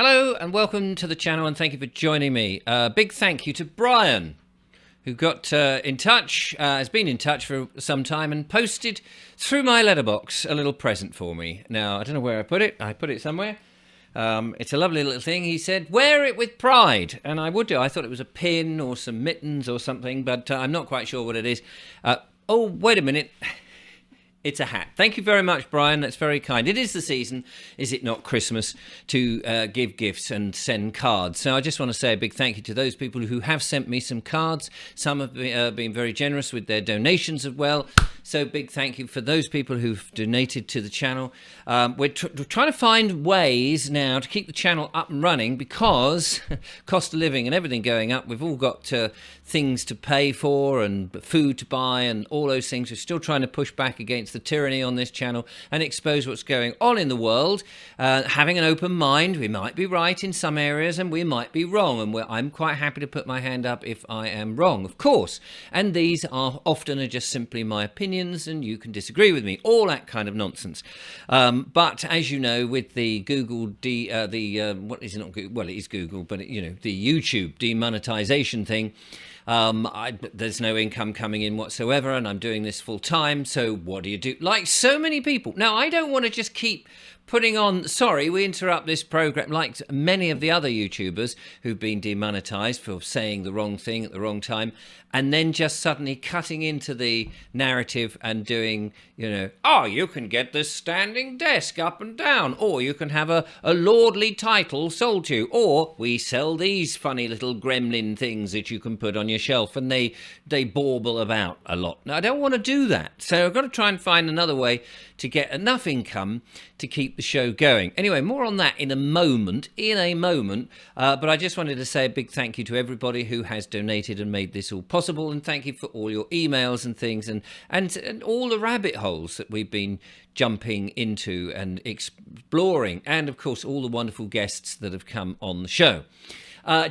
Hello and welcome to the channel, and thank you for joining me. Big thank you to Brian, who got in touch, has been in touch for some time and posted through my letterbox a little present for me. Now, I don't know where I put it. I put it somewhere. It's a lovely little thing. He said, wear it with pride. And I would do. I thought it was a pin or some mittens or something, but I'm not quite sure what it is. Oh, wait a minute. It's a hat. Thank you very much, Brian. That's very kind. It is the season, is it not, Christmas, to give gifts and send cards. So I just want to say a big thank you to those people who have sent me some cards. Some have been very generous with their donations as well. So big thank you for those people who've donated to the channel. We're trying to find ways now to keep the channel up and running because cost of living and everything going up. We've all got things to pay for and food to buy and all those things. We're still trying to push back against the tyranny on this channel and expose what's going on in the world. Having an open mind, we might be right in some areas and we might be wrong, and I'm quite happy to put my hand up if I am wrong, of course. And these are often just simply my opinions, and you can disagree with me, all that kind of nonsense. But as you know, with the Google what is it, not Google, well, it is Google, but the YouTube demonetization thing, there's no income coming in whatsoever, and I'm doing this full time. So what do you do? Like so many people. Now, I don't want to just keep putting on, sorry, we interrupt this program, like many of the other YouTubers who've been demonetized for saying the wrong thing at the wrong time, and then just suddenly cutting into the narrative and doing, oh, you can get this standing desk up and down, or you can have a lordly title sold to you, or we sell these funny little gremlin things that you can put on your shelf, and they bauble about a lot. Now, I don't want to do that, so I've got to try and find another way to get enough income to keep the show going. Anyway, more on that in a moment, but I just wanted to say a big thank you to everybody who has donated and made this all possible, and thank you for all your emails and things, and all the rabbit holes that we've been jumping into and exploring, and of course all the wonderful guests that have come on the show.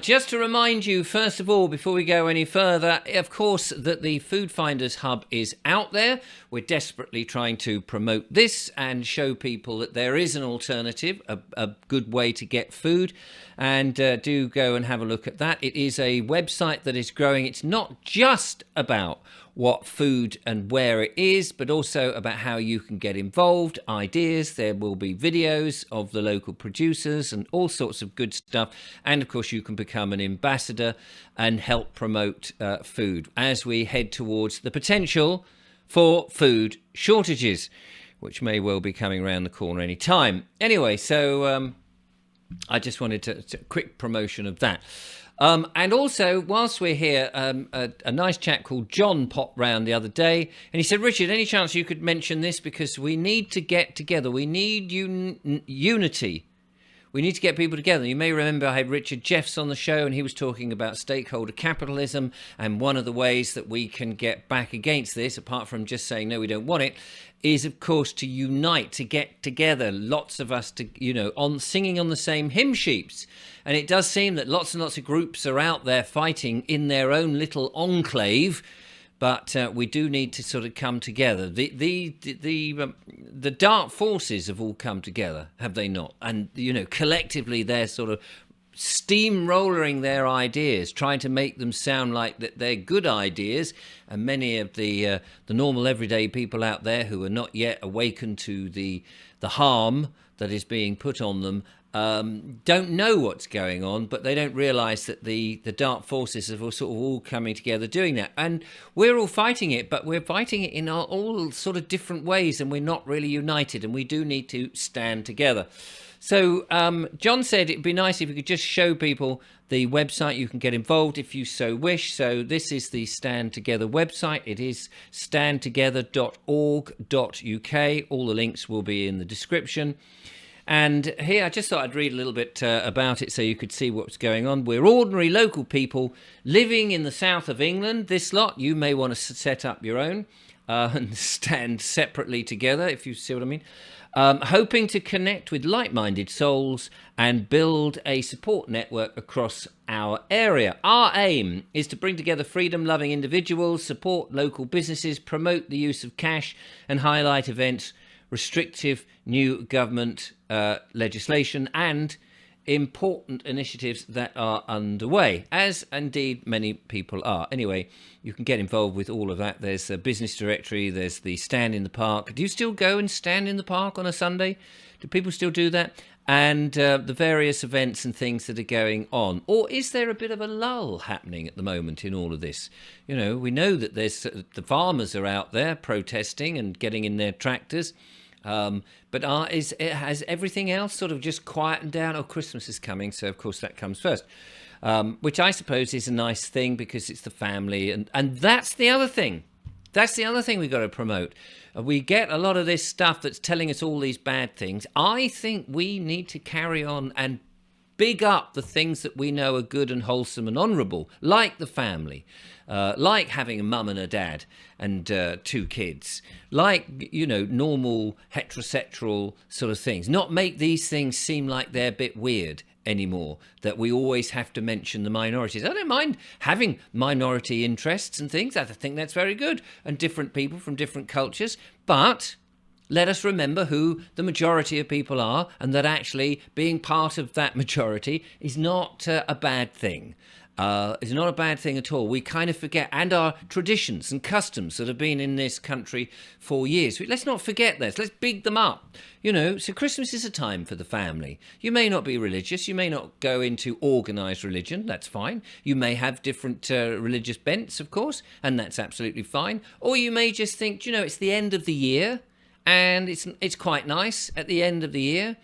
Just to remind you, first of all, before we go any further, of course, that the Food Finders Hub is out there. We're desperately trying to promote this and show people that there is an alternative, a good way to get food. And do go and have a look at that. It is a website that is growing. It's not just about what food and where it is, but also about how you can get involved, ideas. There will be videos of the local producers and all sorts of good stuff. And of course, you can become an ambassador and help promote food as we head towards the potential for food shortages, which may well be coming around the corner any time. Anyway, so I just wanted to quick promotion of that. And also, whilst we're here, a nice chap called John popped round the other day, and he said, Richard, any chance you could mention this, because we need to get together. We need unity. We need to get people together. You may remember I had Richard Jeffs on the show, and he was talking about stakeholder capitalism, and one of the ways that we can get back against this, apart from just saying, no, we don't want it, is, of course, to unite, to get together, lots of us on singing on the same hymn sheets. And it does seem that lots and lots of groups are out there fighting in their own little enclave, but we do need to sort of come together. The dark forces have all come together, have they not? And, collectively they're sort of steamrolling their ideas, trying to make them sound like that they're good ideas, and many of the normal everyday people out there who are not yet awakened to the harm that is being put on them don't know what's going on, but they don't realise that the dark forces are all coming together doing that. And we're all fighting it, but we're fighting it in all sort of different ways, and we're not really united, and we do need to stand together. So John said it'd be nice if you could just show people the website. You can get involved if you so wish. So this is the Stand Together website. It is standtogether.org.uk. All the links will be in the description. And here, I just thought I'd read a little bit about it so you could see what's going on. We're ordinary local people living in the south of England. This lot, you may want to set up your own and stand separately together, if you see what I mean. Hoping to connect with like-minded souls and build a support network across our area. Our aim is to bring together freedom-loving individuals, support local businesses, promote the use of cash, and highlight events restrictive new government legislation, and important initiatives that are underway, as indeed many people are. Anyway, you can get involved with all of that. There's a business directory, there's the stand in the park. Do you still go and stand in the park on a Sunday? Do people still do that? And the various events and things that are going on. Or is there a bit of a lull happening at the moment in all of this? You know, we know that there's the farmers are out there protesting and getting in their tractors. But has everything else sort of just quietened down? Oh, Christmas is coming, so of course that comes first. Which I suppose is a nice thing because it's the family. And that's the other thing. That's the other thing we've got to promote. We get a lot of this stuff that's telling us all these bad things. I think we need to carry on and big up the things that we know are good and wholesome and honourable, like the family, like having a mum and a dad and 2 kids, like, you know, normal heterosexual sort of things. Not make these things seem like they're a bit weird anymore, that we always have to mention the minorities. I don't mind having minority interests and things. I think that's very good, and different people from different cultures, but let us remember who the majority of people are, and that actually being part of that majority is not a bad thing. It's not a bad thing at all. We kind of forget, and our traditions and customs that have been in this country for years. Let's not forget this. Let's big them up. You know, so Christmas is a time for the family. You may not be religious. You may not go into organised religion. That's fine. You may have different religious bents, of course, and that's absolutely fine. Or you may just think, you know, it's the end of the year, and it's quite nice at the end of the year.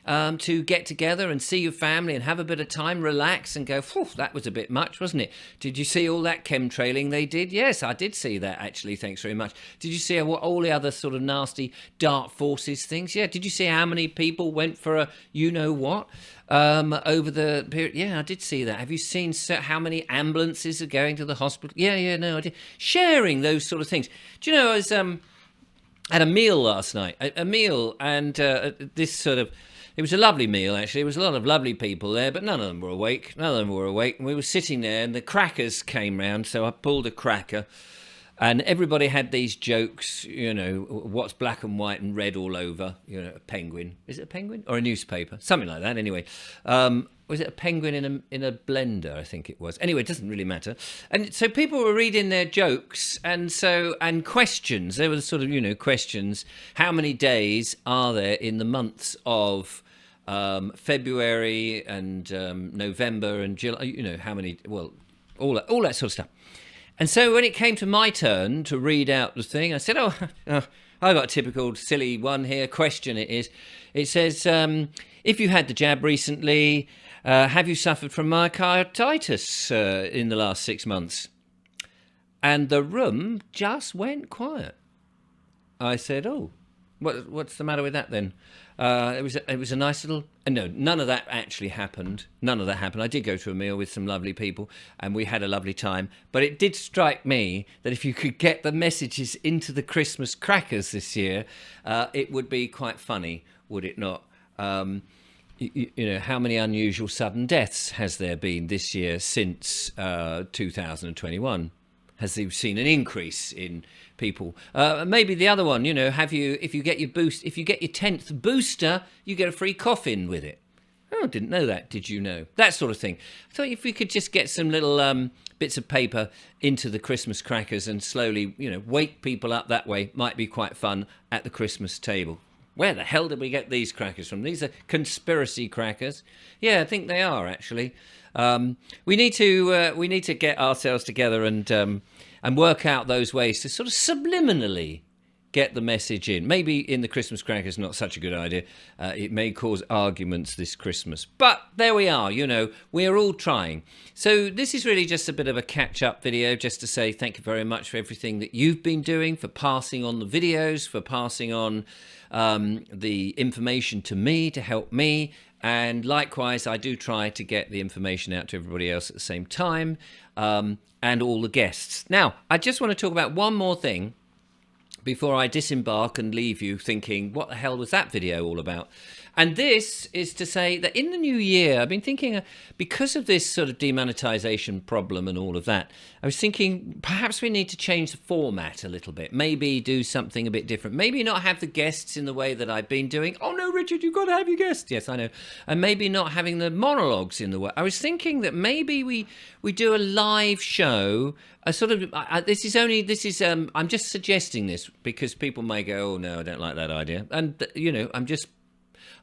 To get together and see your family and have a bit of time, relax and go, phew, that was a bit much, wasn't it? Did you see all that chemtrailing they did? Yes, I did see that, actually. Thanks very much. Did you see all the other sort of nasty dark forces things? Yeah. Did you see how many people went for a you-know-what over the period? Yeah, I did see that. Have you seen how many ambulances are going to the hospital? Yeah, no, I did. Sharing those sort of things. Do you know, I was had a meal last night, a meal, and this sort of... It was a lovely meal, actually. There was a lot of lovely people there, but none of them were awake. And we were sitting there, and the crackers came round, so I pulled a cracker. And everybody had these jokes, you know, what's black and white and red all over? You know, a penguin. Is it a penguin? Or a newspaper? Something like that, anyway. Was it a penguin in a blender, I think it was. Anyway, it doesn't really matter. And so people were reading their jokes and questions. There were sort of, you know, questions. How many days are there in the months of February and November and July? You know, how many, well, all that sort of stuff. And so when it came to my turn to read out the thing, I said, I got a typical silly one here, question it is. It says, if you had the jab recently, have you suffered from myocarditis in the last 6 months? And the room just went quiet. I said, oh, what's the matter with that then? It was a nice little... No, none of that actually happened. None of that happened. I did go to a meal with some lovely people, and we had a lovely time. But it did strike me that if you could get the messages into the Christmas crackers this year, it would be quite funny, would it not? You know, how many unusual sudden deaths has there been this year since 2021? Has there seen an increase in people? Maybe the other one, you know, if you get your 10th booster, you get a free coffin with it. Oh, didn't know that. Did you know? That sort of thing. I thought if we could just get some little bits of paper into the Christmas crackers and slowly, you know, wake people up that way, might be quite fun at the Christmas table. Where the hell did we get these crackers from? These are conspiracy crackers. Yeah, I think they are, actually. We need to get ourselves together and work out those ways to sort of subliminally get the message in. Maybe in the Christmas crackers, not such a good idea. It may cause arguments this Christmas. But there we are, you know, we're all trying. So this is really just a bit of a catch-up video, just to say thank you very much for everything that you've been doing, for passing on the videos, for passing on the information to me, to help me. And likewise, I do try to get the information out to everybody else at the same time, and all the guests. Now, I just want to talk about one more thing before I disembark and leave you thinking, what the hell was that video all about? And this is to say that in the new year, I've been thinking, because of this sort of demonetization problem and all of that, I was thinking perhaps we need to change the format a little bit. Maybe do something a bit different. Maybe not have the guests in the way that I've been doing. Oh no, Richard, you've got to have your guests. Yes, I know. And maybe not having the monologues in the way. I was thinking that maybe we do a live show. A sort of I'm just suggesting this because people may go, oh no, I don't like that idea. And I'm just,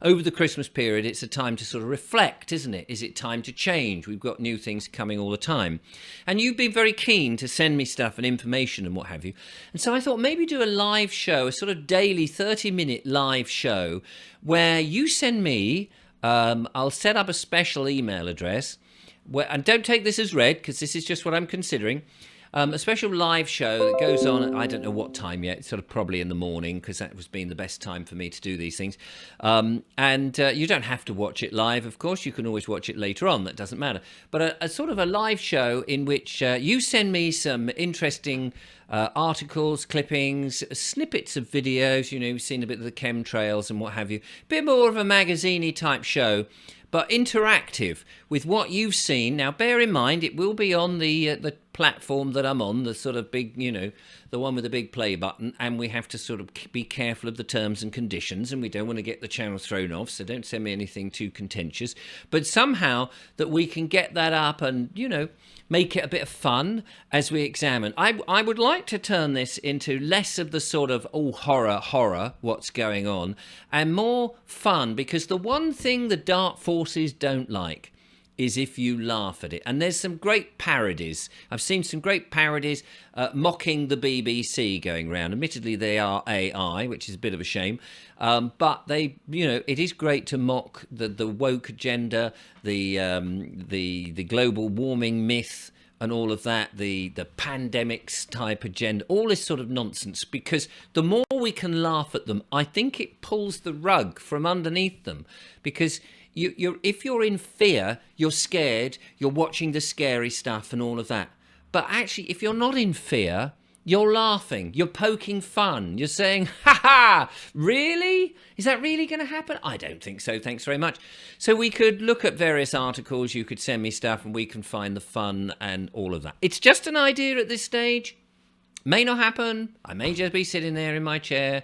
over the Christmas period, it's a time to sort of reflect, isn't it? Is it time to change? We've got new things coming all the time. And you've been very keen to send me stuff and information and what have you. And so I thought maybe do a live show, a sort of daily 30-minute live show where you send me, I'll set up a special email address, and don't take this as read because this is just what I'm considering. A special live show that goes on, I don't know what time yet, sort of probably in the morning, because that was been the best time for me to do these things. And you don't have to watch it live, of course. You can always watch it later on. That doesn't matter. But a sort of a live show in which you send me some interesting articles, clippings, snippets of videos. You've seen a bit of the chemtrails and what have you. A bit more of a magazine-y type show, but interactive with what you've seen. Now, bear in mind, it will be on the platform that I'm on, the sort of big, the one with the big play button, and we have to sort of be careful of the terms and conditions, and we don't want to get the channel thrown off, so don't send me anything too contentious. But somehow that we can get that up and, make it a bit of fun as we examine. I would like to turn this into less of the sort of, horror, what's going on, and more fun, because the one thing the dark forces don't like is if you laugh at it. And there's some great parodies. I've seen some great parodies mocking the BBC going around. Admittedly, they are AI, which is a bit of a shame. But they, it is great to mock the woke agenda, the global warming myth, and all of that, the pandemics type agenda, all this sort of nonsense, because the more we can laugh at them, I think it pulls the rug from underneath them, because if you're in fear, you're scared, you're watching the scary stuff and all of that. But actually, if you're not in fear, you're laughing, you're poking fun, you're saying, ha ha, really? Is that really going to happen? I don't think so, thanks very much. So we could look at various articles, you could send me stuff, and we can find the fun and all of that. It's just an idea at this stage. May not happen. I may just be sitting there in my chair,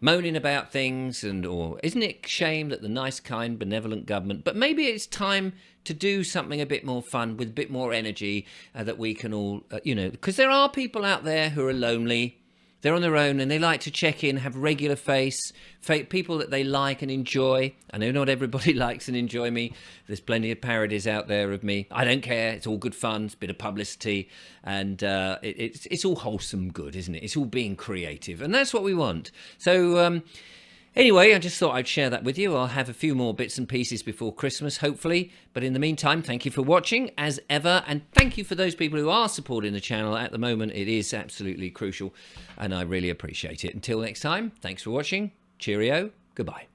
moaning about things, or isn't it a shame that the nice, kind, benevolent government, but maybe it's time to do something a bit more fun with a bit more energy that we can all, because there are people out there who are lonely, they're on their own and they like to check in, have regular people that they like and enjoy. I know not everybody likes and enjoy me. There's plenty of parodies out there of me. I don't care. It's all good fun. It's a bit of publicity, and it's all wholesome good, isn't it? It's all being creative, and that's what we want. So anyway, I just thought I'd share that with you. I'll have a few more bits and pieces before Christmas, hopefully. But in the meantime, thank you for watching, as ever. And thank you for those people who are supporting the channel. At the moment, it is absolutely crucial, and I really appreciate it. Until next time, thanks for watching. Cheerio. Goodbye.